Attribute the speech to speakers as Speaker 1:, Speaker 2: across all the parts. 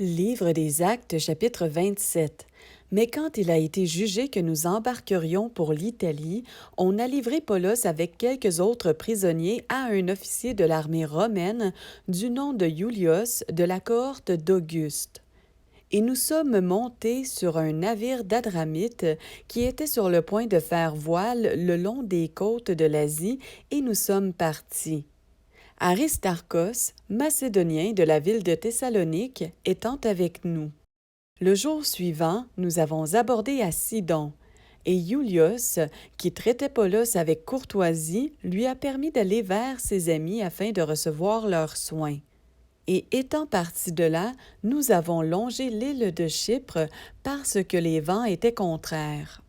Speaker 1: Livre des Actes, chapitre 27. Mais quand il a été jugé que nous embarquerions pour l'Italie, on a livré Paulos avec quelques autres prisonniers à un officier de l'armée romaine du nom de Iulius de la cohorte d'Auguste. Et nous sommes montés sur un navire d'Adramite qui était sur le point de faire voile le long des côtes de l'Asie, et nous sommes partis. Aristarchos, Macédonien de la ville de Thessalonique, étant avec nous. Le jour suivant, nous avons abordé à Sidon, et Iulius, qui traitait Paulos avec courtoisie, lui a permis d'aller vers ses amis afin de recevoir leurs soins. Et étant partis de là, nous avons longé l'île de Chypre parce que les vents étaient contraires.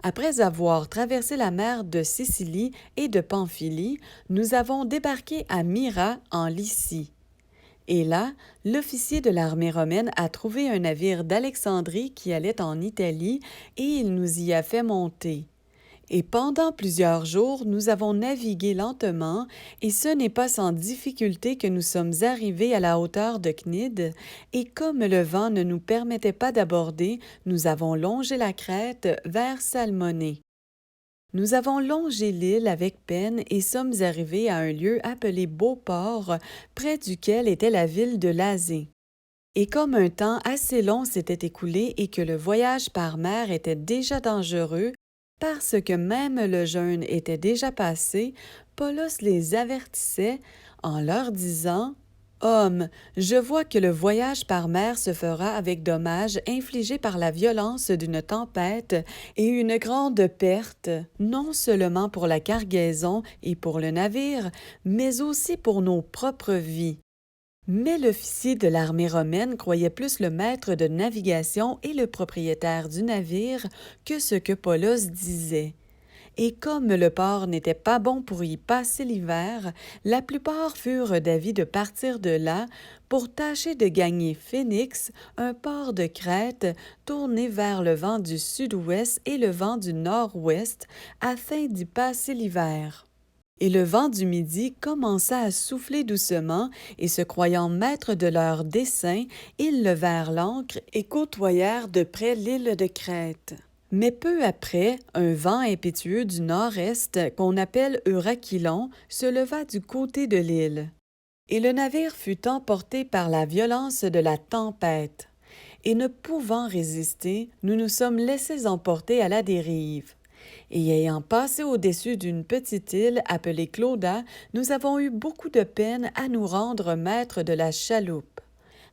Speaker 1: Après avoir traversé la mer de Sicilie et de Pamphylie, nous avons débarqué à Myra en Lycie. Et là, l'officier de l'armée romaine a trouvé un navire d'Alexandrie qui allait en Italie et il nous y a fait monter. Et pendant plusieurs jours, nous avons navigué lentement, et ce n'est pas sans difficulté que nous sommes arrivés à la hauteur de Cnide, et comme le vent ne nous permettait pas d'aborder, nous avons longé la crête vers Salmonée. Nous avons longé l'île avec peine et sommes arrivés à un lieu appelé Beauport, près duquel était la ville de Lasée. Et comme un temps assez long s'était écoulé et que le voyage par mer était déjà dangereux, parce que même le jeûne était déjà passé, Paulos les avertissait en leur disant « Hommes, je vois que le voyage par mer se fera avec dommages infligés par la violence d'une tempête et une grande perte, non seulement pour la cargaison et pour le navire, mais aussi pour nos propres vies. » Mais l'officier de l'armée romaine croyait plus le maître de navigation et le propriétaire du navire que ce que Paulos disait. Et comme le port n'était pas bon pour y passer l'hiver, la plupart furent d'avis de partir de là pour tâcher de gagner Phénix, un port de Crète tourné vers le vent du sud-ouest et le vent du nord-ouest, afin d'y passer l'hiver. Et le vent du midi commença à souffler doucement, et se croyant maîtres de leur dessein, ils levèrent l'ancre et côtoyèrent de près l'île de Crète. Mais peu après, un vent impétueux du nord-est, qu'on appelle Eurachylon, se leva du côté de l'île. Et le navire fut emporté par la violence de la tempête. Et ne pouvant résister, nous nous sommes laissés emporter à la dérive. Et ayant passé au-dessus d'une petite île appelée Clauda, nous avons eu beaucoup de peine à nous rendre maîtres de la chaloupe.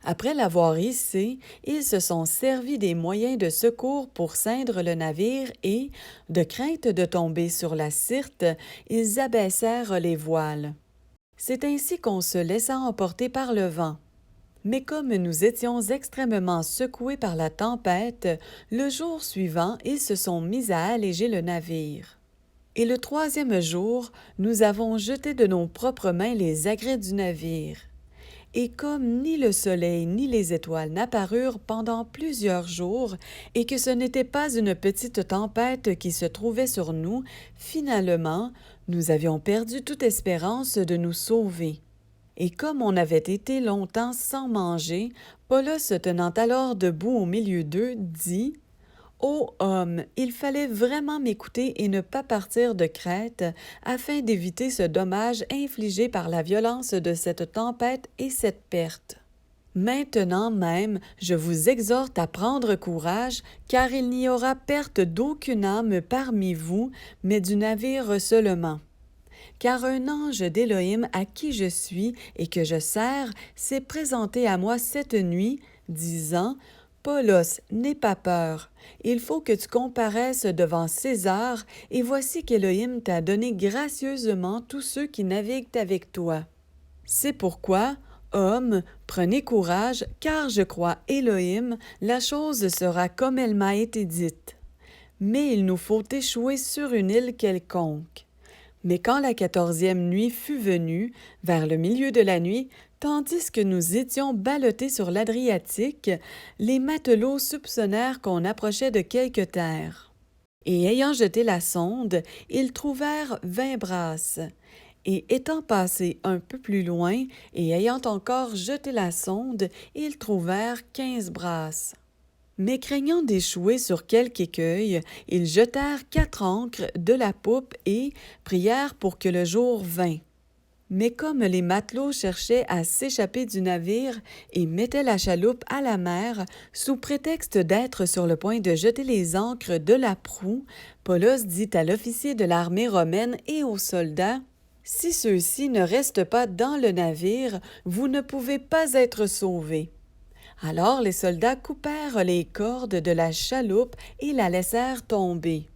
Speaker 1: Après l'avoir hissée, ils se sont servis des moyens de secours pour ceindre le navire et, de crainte de tomber sur la Syrte, ils abaissèrent les voiles. C'est ainsi qu'on se laissa emporter par le vent. Mais comme nous étions extrêmement secoués par la tempête, le jour suivant, ils se sont mis à alléger le navire. Et le troisième jour, nous avons jeté de nos propres mains les agrès du navire. Et comme ni le soleil ni les étoiles n'apparurent pendant plusieurs jours, et que ce n'était pas une petite tempête qui se trouvait sur nous, finalement, nous avions perdu toute espérance de nous sauver. Et comme on avait été longtemps sans manger, Paulos, se tenant alors debout au milieu d'eux, dit « Ô homme, il fallait vraiment m'écouter et ne pas partir de Crète, afin d'éviter ce dommage infligé par la violence de cette tempête et cette perte. Maintenant même, je vous exhorte à prendre courage, car il n'y aura perte d'aucune âme parmi vous, mais du navire seulement. » Car un ange d'Élohim à qui je suis et que je sers s'est présenté à moi cette nuit, disant « Paulos, n'aie pas peur. Il faut que tu comparaisses devant César, et voici qu'Élohim t'a donné gracieusement tous ceux qui naviguent avec toi. C'est pourquoi, homme, prenez courage, car je crois Élohim, la chose sera comme elle m'a été dite. Mais il nous faut échouer sur une île quelconque. » Mais quand la 14e nuit fut venue, vers le milieu de la nuit, tandis que nous étions ballottés sur l'Adriatique, les matelots soupçonnèrent qu'on approchait de quelque terre. Et ayant jeté la sonde, ils trouvèrent 20 brasses. Et étant passés un peu plus loin et ayant encore jeté la sonde, ils trouvèrent 15 brasses. Mais craignant d'échouer sur quelque écueil, ils jetèrent 4 ancres de la poupe et prièrent pour que le jour vînt. Mais comme les matelots cherchaient à s'échapper du navire et mettaient la chaloupe à la mer, sous prétexte d'être sur le point de jeter les ancres de la proue, Paulos dit à l'officier de l'armée romaine et aux soldats: « Si ceux-ci ne restent pas dans le navire, vous ne pouvez pas être sauvés. » Alors les soldats coupèrent les cordes de la chaloupe et la laissèrent tomber.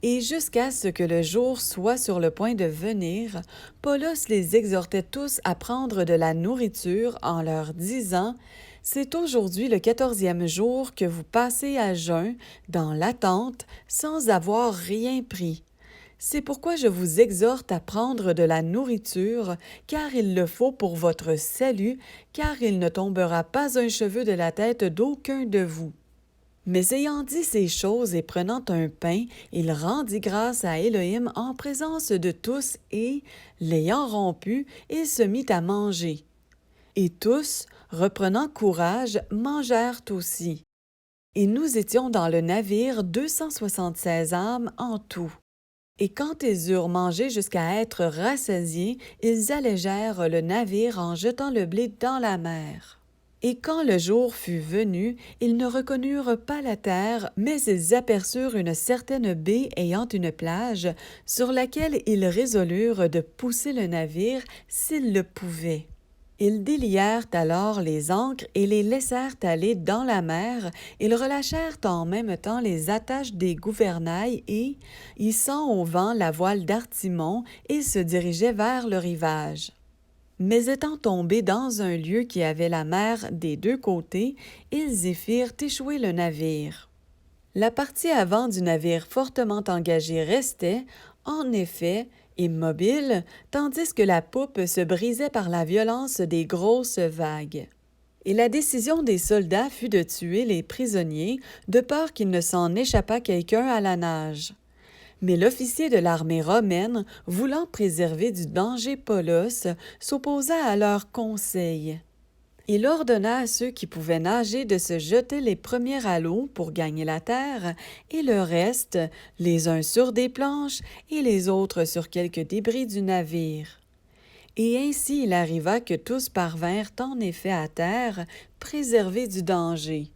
Speaker 1: Et jusqu'à ce que le jour soit sur le point de venir, Paulos les exhortait tous à prendre de la nourriture en leur disant: « C'est aujourd'hui le 14e jour que vous passez à jeun, dans l'attente, sans avoir rien pris. C'est pourquoi je vous exhorte à prendre de la nourriture, car il le faut pour votre salut, car il ne tombera pas un cheveu de la tête d'aucun de vous. » Mais ayant dit ces choses et prenant un pain, il rendit grâce à Élohim en présence de tous et, l'ayant rompu, il se mit à manger. Et tous, reprenant courage, mangèrent aussi. Et nous étions dans le navire 276 âmes en tout. Et quand ils eurent mangé jusqu'à être rassasiés, ils allégèrent le navire en jetant le blé dans la mer. Et quand le jour fut venu, ils ne reconnurent pas la terre, mais ils aperçurent une certaine baie ayant une plage, sur laquelle ils résolurent de pousser le navire s'ils le pouvaient. Ils délièrent alors les ancres et les laissèrent aller dans la mer. Ils relâchèrent en même temps les attaches des gouvernails et, hissant au vent la voile d'artimon, ils se dirigeaient vers le rivage. Mais étant tombés dans un lieu qui avait la mer des deux côtés, ils y firent échouer le navire. La partie avant du navire fortement engagé restait, en effet, immobile, tandis que la poupe se brisait par la violence des grosses vagues. Et la décision des soldats fut de tuer les prisonniers, de peur qu'il ne s'en échappât quelqu'un à la nage. Mais l'officier de l'armée romaine, voulant préserver du danger Paulos, s'opposa à leur conseil. Il ordonna à ceux qui pouvaient nager de se jeter les premiers à l'eau pour gagner la terre, et le reste, les uns sur des planches et les autres sur quelques débris du navire. Et ainsi il arriva que tous parvinrent en effet à terre, préservés du danger.